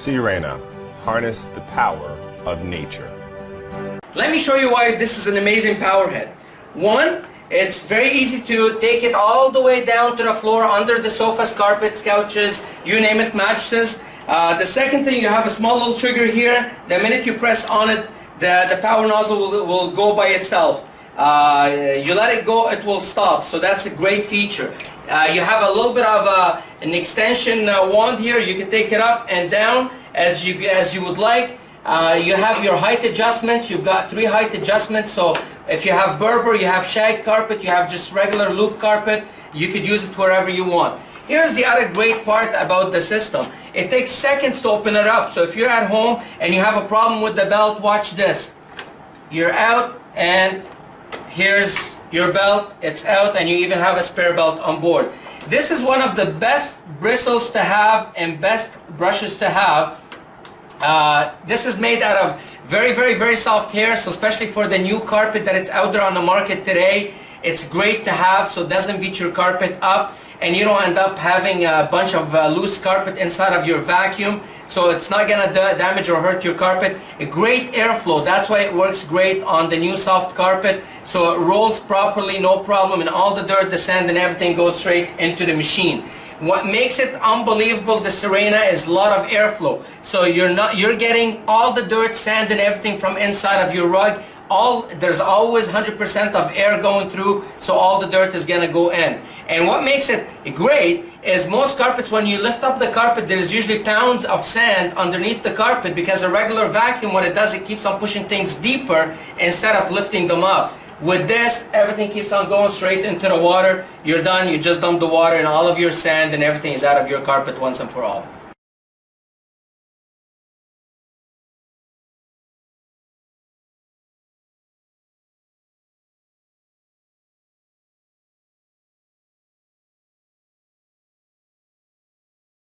Sirena, harness the power of nature. Let me show you why this is an amazing power head. One, it's very easy to take it all the way down to the floor, under the sofas, carpets, couches, you name it, mattresses. The second thing, you have a small little trigger here. The minute you press on it, the power nozzle will go by itself. You let it go, it will stop. So that's a great feature. You have a little bit of an extension wand here. You can take it up and down as you would like. You have your height adjustments. You've got 3 height adjustments. So if you have Berber, you have shag carpet, you have just regular loop carpet, you could use it wherever you want. Here's the other great part about the system. It takes seconds to open it up. So if you're at home and you have a problem with the belt, watch this. You're out and here's your belt. It's out and you even have a spare belt on board. This is one of the best bristles to have and best brushes to have. This is made out of very soft hair, so especially for the new carpet that it's out there on the market today, it's great to have so it doesn't beat your carpet up and you don't end up having a bunch of loose carpet inside of your vacuum, so it's not gonna damage or hurt your carpet. A great airflow, that's why it works great on the new soft carpet, so it rolls properly, no problem, and all the dirt, the sand and everything goes straight into the machine. What makes it unbelievable, the Sirena, is a lot of airflow. So you're getting all the dirt, sand and everything from inside of your rug. There's always 100% of air going through, so all the dirt is gonna go in. And what makes it great is most carpets, when you lift up the carpet, there's usually pounds of sand underneath the carpet because a regular vacuum, what it does, it keeps on pushing things deeper instead of lifting them up. With this, everything keeps on going straight into the water. You're done, you just dump the water and all of your sand and everything is out of your carpet once and for all.